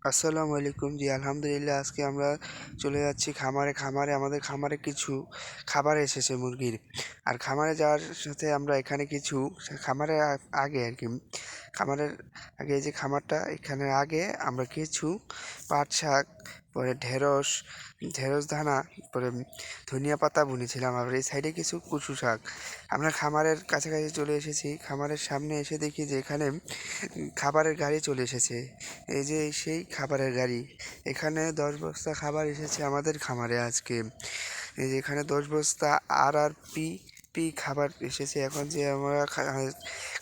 আসসালামু আলাইকুম। জি, আলহামদুলিল্লাহ। আজকে আমরা চলে যাচ্ছি খামারে। আমাদের খামারে কিছু খাবার এসেছে মুরগির। আর খামারে যাওয়ার সাথে আমরা এখানে কিছু খামারের আগে আর কি, খামারের আগে এই যে খামারটা, এখানে আগে আমরা কিছু পাট শাক, পরে ঢেঁড়স দানা, পরে ধনিয়া পাতা বুনেছিলাম। আবার এই সাইডে কিছু কচু শাক। আমরা খামারের কাছাকাছি চলে এসেছি। খামারের সামনে এসে দেখি যে এখানে খাবারের গাড়ি চলে এসেছে। এই যে সেই খাবারের গাড়ি, এখানে 10 বস্তা খাবার এসেছে আমাদের খামারে আজকে। এই যে এখানে 10 বস্তা পি খাবার এসেছে। এখন যে আমরা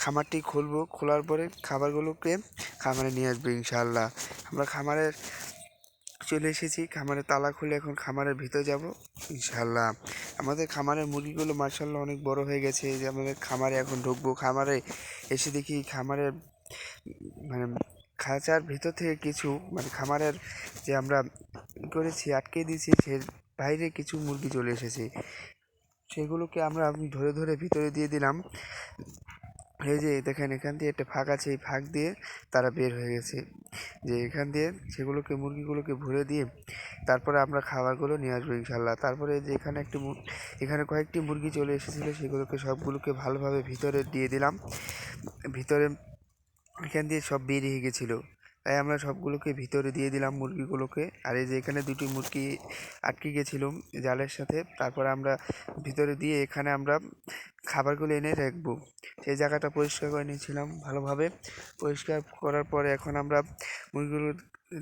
খামারটি খুলবো, খোলার পরে খাবারগুলোকে খামারে নিয়ে আসবো ইনশাআল্লাহ। আমরা খামারে চলে এসেছি, খামারে তালা খুলে এখন খামারের ভিতরে যাব ইনশাআল্লাহ। আমাদের খামারের মুরগিগুলো মার্শাল্লাহ অনেক বড় হয়ে গেছে। এই যে আমাদের খামারে এখন ঢুকবো। খামারে এসে দেখি খামারের মানে খাঁচার ভিতর থেকে কিছু খামারের যে আমরা করেছি আটকে দিয়েছি, সে বাইরে কিছু মুরগি চলে এসেছে। সেগুলোকে আমরা ধরে ধরে ভিতরে দিয়ে দিলাম। এই যে দেখেন, এখান দিয়ে একটা ফাঁক আছে, এই ফাঁক দিয়ে তারা বের হয়ে গেছে। যে এখান দিয়ে সেগুলোকে মুরগিগুলোকে ভরে দিয়ে তারপরে আমরা খাবারগুলো নিয়ে আসবো ইনশাল্লাহ। তারপরে যে এখানে কয়েকটি মুরগি চলে এসেছিলো, সেগুলোকে সবগুলোকে ভালোভাবে ভিতরে দিয়ে দিলাম। ভিতরে এখান দিয়ে সব বেরিয়ে গেছিলো, তাই আমরা সবগুলোকে ভিতরে দিয়ে দিলাম মুরগিগুলোকে। আর এই যে এখানে দুটি মুরগি আটকে গেছিলো জালের সাথে, তারপরে আমরা ভিতরে দিয়ে এখানে আমরা খাবারগুলো এনে রাখবো। সেই জায়গাটা পরিষ্কার করে নিয়েছিলাম ভালোভাবে। পরিষ্কার করার পরে এখন আমরা মুরগিগুলো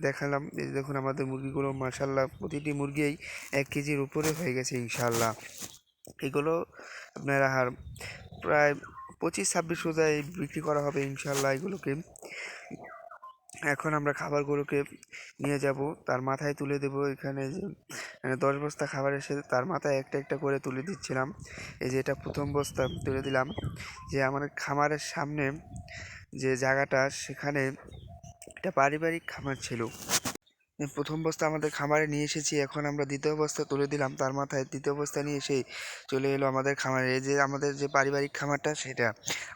দেখালাম। এই দেখুন আমাদের মুরগিগুলো মাশাল্লাহ প্রতিটি মুরগিই 1 কেজির উপরে হয়ে গেছে ইনশাআল্লাহ। এগুলো আপনারা প্রায় 25-26 রোজায় বিক্রি করা হবে ইনশাআল্লাহ এগুলোকে। এখন আমরা খাবারগুলোকে নিয়ে যাব, তার মাথায় তুলে দেব। এখানে যে 10 বস্তা খাবার এসে তার মাথায় একটা একটা করে তুলে দিচ্ছিলাম। এই যে এটা প্রথম বস্তা তুলে দিলাম। যে আমাদের খামারের সামনে যে জায়গাটা, সেখানে একটা পারিবারিক খামার ছিল। প্রথম বস্তা আমাদের খামারে নিয়ে এসেছি, এখন আমরা দ্বিতীয় বস্তা তুলে দিলাম তার মাথায়। দ্বিতীয় বস্তা নিয়ে এসে চলে এলো আমাদের খামারে। এই যে আমাদের যে পারিবারিক খামারটা সেটা।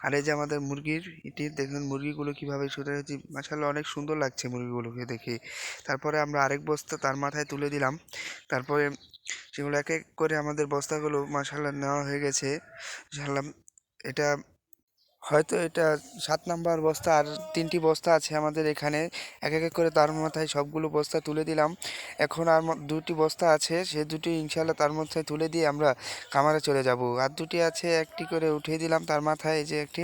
আর এই যে আমাদের মুরগির এটি দেখুন, মুরগিগুলো কীভাবে শুতে হয়েছে, মাশাআল্লাহ অনেক সুন্দর লাগছে মুরগিগুলোকে দেখে। তারপরে আমরা আরেক বস্তা তার মাথায় তুলে দিলাম। তারপরে সেগুলো এক এক করে আমাদের বস্তাগুলো মাশাআল্লাহ নেওয়া হয়ে গেছে ইনশাআল্লাহ। এটা হয়তো এটা 7 নাম্বার বস্তা। আর 3টি বস্তা আছে আমাদের এখানে, এক এক করে তার মাথায় সবগুলো বস্তা তুলে দিলাম। এখন আর 2টি বস্তা আছে, সে দুটি ইনশাল্লাহ তার মধ্যে তুলে দিয়ে আমরা খামারে চলে যাব। আর 2টি আছে, একটি করে উঠিয়ে দিলাম তার মাথায়, এই যে একটি।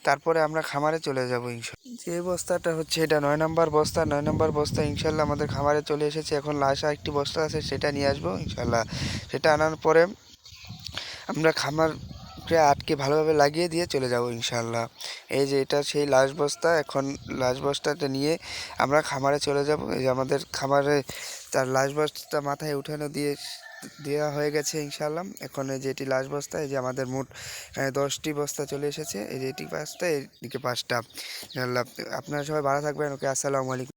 তারপরে আমরা খামারে চলে যাব ইনশাল্লাহ। যে বস্তাটা হচ্ছে এটা 9 নাম্বার বস্তা। 9 নাম্বার বস্তা ইনশাল্লাহ আমাদের খামারে চলে এসেছে। এখন লাস্ট আরেকটি বস্তা আছে, সেটা নিয়ে আসবো ইনশাল্লাহ। সেটা আনার পরে আমরা খামারকে আটকে ভালোভাবে লাগিয়ে দিয়ে চলে যাব ইনশাআল্লাহ। এই যে এটা সেই লাস্ট বস্তা। এখন লাস্ট বস্তাটা নিয়ে আমরা খামারে চলে যাব। এই যে আমাদের খামারে তার লাস্ট বস্তা মাথায় উঠানো দেওয়া হয়ে গেছে ইনশাআল্লাহ। এখন এই যে এটি লাস্ট বস্তা। এই যে আমাদের মোট 10টি বস্তা চলে এসেছে। এই যে এটি 5টা, এদিকে 5টা ইনশাআল্লাহ। আপনারা সবাই ভালো থাকবেন। ওকে, আসসালামু আলাইকুম।